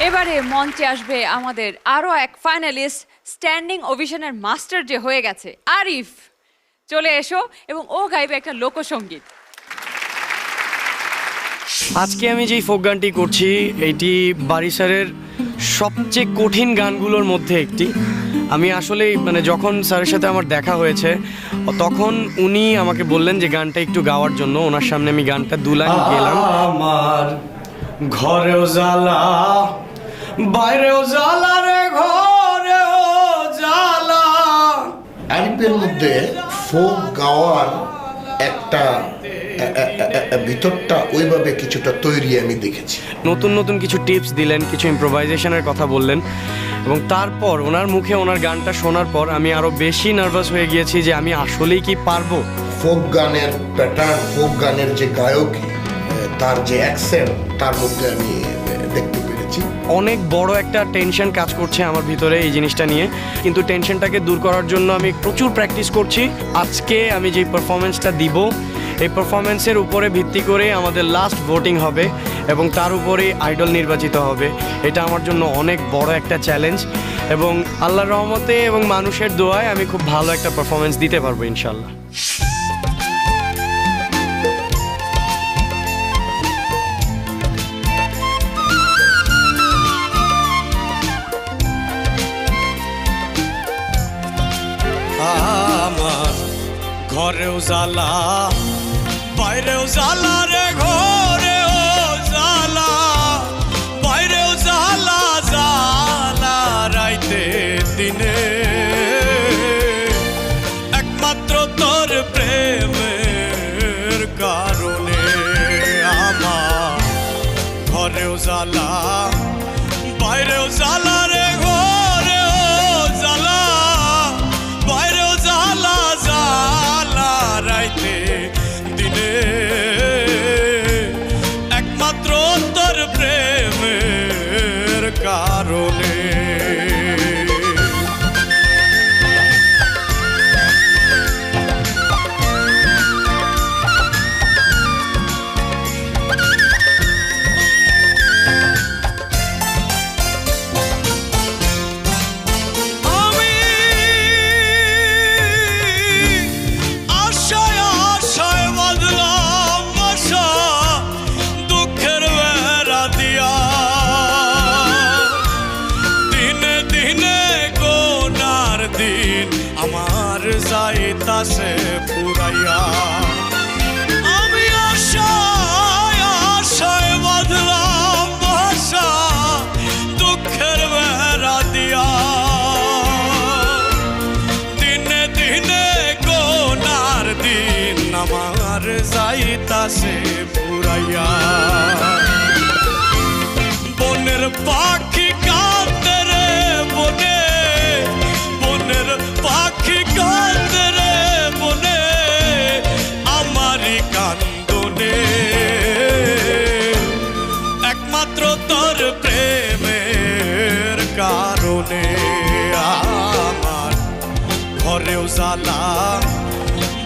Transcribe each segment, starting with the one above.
এবারে মঞ্চে আসবে আমাদের আরো এক ফাইনালিস্ট, স্ট্যান্ডিং ওভেশনের মাস্টার যে হয়ে গেছে আরিফ। চলে এসো এবং ও গাইবে একটা লোকসঙ্গীত। আজকে আমি যেই ফোক গানটি করছি এটি বারি স্যারের সবচেয়ে কঠিন গানগুলোর মধ্যে একটি। আমি আসলে যখন স্যারের সাথে আমার দেখা হয়েছে তখন উনি আমাকে বললেন যে গানটা একটু গাওয়ার জন্য। ওনার সামনে আমি গানটা দুলাইন গেলাম। আমার ঘরেও জ্বালা বাইরেও জ্বালা রে ঘরেও জ্বালা। আরিফের মধ্যে ফোক গাওয়ার একটা ভিতরটা ওইভাবে কিছুটা তৈরি আমি দেখেছি। নতুন নতুন কিছু টিপস দিলেন, কিছু ইম্প্রোভাইজেশনের কথা বললেন এবং তারপর ওনার মুখে ওনার গানটা শোনার পর আমি আরো বেশি নার্ভাস হয়ে গিয়েছি যে আমি আসলেই কি পারবো। ফোক গানের প্যাটার্ন, ফোক গানের যে গায়কী, তার যে অ্যাকসেন্ট, তার মধ্যে আমি দেখতে পেরেছি। অনেক বড় একটা টেনশন কাজ করছে আমার ভিতরে এই জিনিসটা নিয়ে, কিন্তু টেনশনটাকে দূর করার জন্য আমি প্রচুর প্র্যাকটিস করছি। আজকে আমি যে পারফরমেন্সটা দিব এই পারফরমেন্সের উপরে ভিত্তি করে আমাদের লাস্ট ভোটিং হবে এবং তার উপরেই আইডল নির্বাচিত হবে। এটা আমার জন্য অনেক বড় একটা চ্যালেঞ্জ এবং আল্লাহর রহমতে এবং মানুষের দোয়ায় আমি খুব ভালো একটা পারফরমেন্স দিতে পারবো ইনশাল্লাহ। আমার ঘরেও জ্বালা বাইরেও জ্বালা রে ঘরেও জ্বালা বাইরেও জ্বালা জ্বালা রাইতে দিনে একমাত্র তোর প্রেমের কারণে। আমার ঘরেও জ্বালা বাইরেও জ্বালা রে ঘরেও জ্বালা বাইরেও জ্বালা জ্বালা রাইতে দিনে একমাত্র তোর প্রেমের কারণে। আমার যাইতাছে পুরাইয়া আমি আশায় আশায় বাঁধলাম ভাষা দুঃখের বেড়া দিয়া দিনে দিনে গোনার দিন আমার যাইতাছে পুরাইয়া। বনের পাখি কাঁদে রে বনে বনের পাখি কাঁদে রে বনে আমারই কান্দনে একমাত্র তোর প্রেমের কারণে। আমার ঘরেও জ্বালা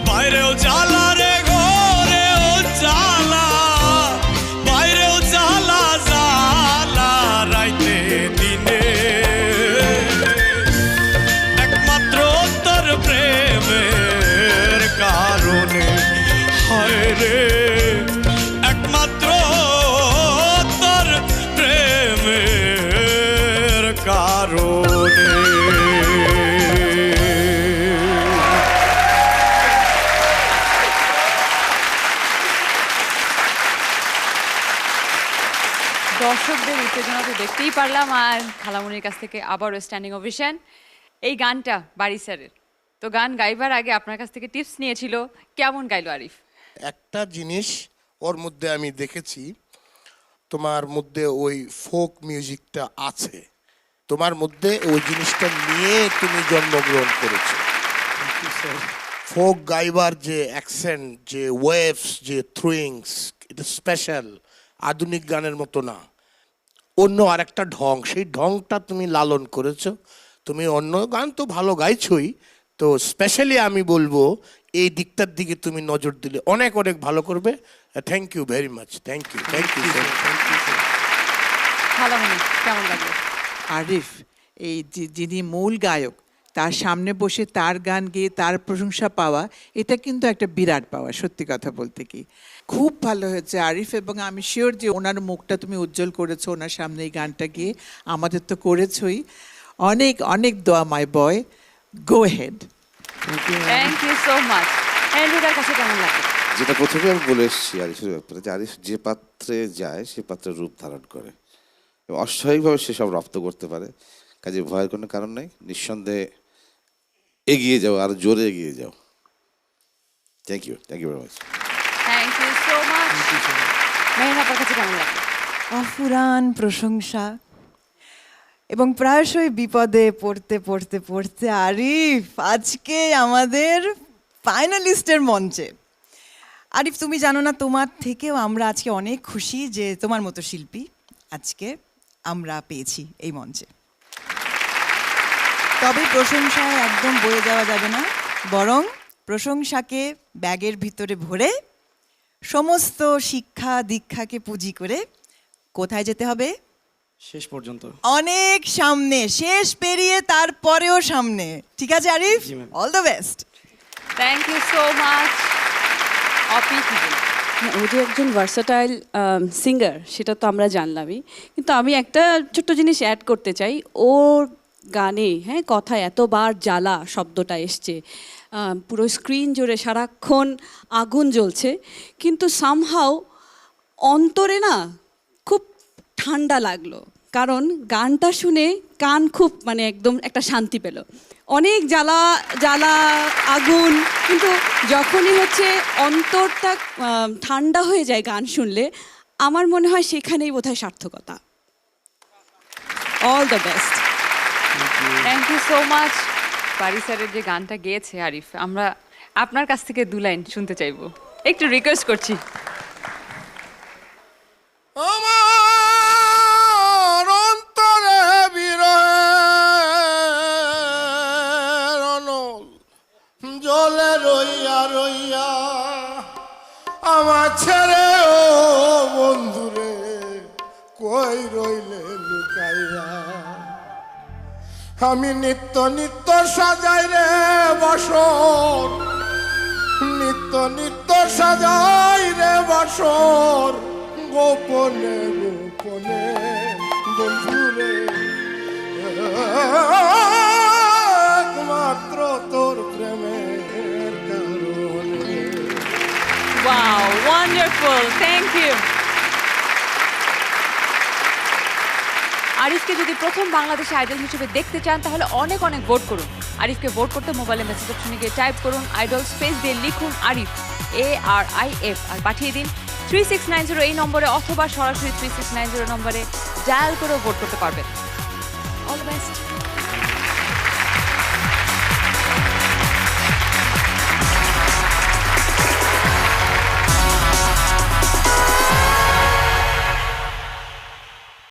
বাইরেও জ্বালা রে ঘরেও জ্বালা বাইরেও জ্বালা জ্বালা রাইতে দিনে একমাত্র তোর প্রেমের কারণে। হায় রে একমাত্র তোর প্রেমের কারণে। দর্শকদের উত্তেজনা তো দেখতেই পারলাম, আর খালামুনির কাছ থেকে আবারও স্ট্যান্ডিং ওভেশন। এই গানটা বারি স্যারের, তো গান গাইবার আগে আপনার কাছ থেকে টিপস নিয়েছিল, কেমন গাইলো আরিফ? একটা জিনিস ওর মধ্যে আমি দেখেছি, তোমার মধ্যে ওই ফোক মিউজিকটা আছে, তোমার মধ্যে ওই জিনিসটা নিয়ে তুমি জন্মগ্রহণ করেছো। ফোক গাইবার যে অ্যাকসেন্ট, যে ওয়েভস, যে থ্রুইংস, এটা স্পেশাল, আধুনিক গানের মতো না, অন্য আরেকটা ঢং, সেই ঢংটা তুমি লালন করেছো। তুমি অন্য গান তো ভালো গাইছই, তো স্পেশালি আমি বলবো এই দিকটার দিকে তুমি নজর দিলে অনেক অনেক ভালো করবে। Thank you very much, thank you, thank you. খালামণি কেমন লাগলো? আরিফ এই যিনি মূল গায়ক তার সামনে বসে তার গান গেয়ে তার প্রশংসা পাওয়া, এটা কিন্তু একটা বিরাট পাওয়া, সত্যি কথা বলতে কি। খুব ভালো হয়েছে আরিফ, এবং আমি শিওর যে ওনার মুখটা তুমি উজ্জ্বল করেছো ওনার সামনে এই গানটা গিয়ে, আমাদের তো করেছই। অনেক অনেক দোয়া my boy, go ahead. Thank you so much. অ্যান্ড্রুদার কাছে কেমন লাগলো? যেটা প্রথমে আমি বলে এসেছি আরিফের ব্যাপারে, যে আরিফ যে পাত্রে যায় সে পাত্রের রূপ ধারণ করে এবং অস্বাভাবিকভাবে সে সব রপ্ত করতে পারে। কাজে ভয়ের কোনো কারণ নেই, নিঃসন্দেহে এগিয়ে যাও, আরো জোরে এগিয়ে যাও। Thank you very much. Thank you so much. মেহনাপার কাছে কেমন লাগলো? অফুরান প্রশংসা, এবং প্রায়শই বিপদে পড়তে পড়তে পড়তে আরিফ আজকে আমাদের ফাইনালিস্টের মঞ্চে। আরিফ, তুমি জানো না, তোমার থেকেও আমরা আজকে অনেক খুশি যে তোমার মতো শিল্পী আজকে আমরা পেয়েছি এই মঞ্চে। তবে প্রশংসায় একদম বয়ে যাওয়া যাবে না, বরং প্রশংসাকে ব্যাগের ভিতরে ভরে সমস্ত শিক্ষা দীক্ষাকে পুঁজি করে কোথায় যেতে হবে? শেষ পর্যন্ত। অনেক সামনে, শেষ পেরিয়ে তারপরেও সামনে। ঠিক আছে আরিফ, জি, ma'am. All the best. Thank you so much. Opi কি বলবে? ও যে একজন ভার্সাটাইল সিঙ্গার সেটা তো আমরা জানলামই, কিন্তু আমি একটা ছোট্ট জিনিস অ্যাড করতে চাই। ওর গানে কথায় এতবার জ্বালা শব্দটা এসছে, পুরো স্ক্রিন জুড়ে সারাক্ষণ আগুন জ্বলছে, কিন্তু সামহাও অন্তরে না খুব ঠান্ডা লাগলো, কারণ গানটা শুনে কান খুব একদম একটা শান্তি পেল। অনেক জ্বালা জ্বালা আগুন, কিন্তু যখনই অন্তরটা ঠান্ডা হয়ে যায় গান শুনলে, আমার মনে হয় সেখানেই বোধহয় সার্থকতা। All the best. Thank you so much. Bari স্যারের যে গানটা গেয়েছে আরিফ, আমরা আপনার কাছ থেকে 2 লাইন শুনতে চাইবো, একটু রিকোয়েস্ট করছি। আমার অন্তরে বিরহের অনল জলে রইয়া রইয়া আমার ছেড়ে ও বন্ধুরে কই রইলে লুকাইয়া। আমি নিত্য নিত্য সাজাই রে বসর, নিত্য নিত্য সাজাই রে বসর, গোপনে গোপনে বন্ধুরে একমাত্র তোর প্রেমের কারণে। Wow, wonderful, thank you. আরিফকে যদি প্রথম বাংলাদেশে আইডল হিসেবে দেখতে চান তাহলে অনেক অনেক ভোট করুন। আরিফকে ভোট করতে মোবাইলে মেসেজ অপশনে গিয়ে টাইপ করুন আইডল, স্পেস দিয়ে লিখুন আরিফ, ARIF, আর পাঠিয়ে দিন 3690 এই নম্বরে, অথবা সরাসরি 3690 নম্বরে ডায়াল করেও ভোট করতে পারবেন। All the best.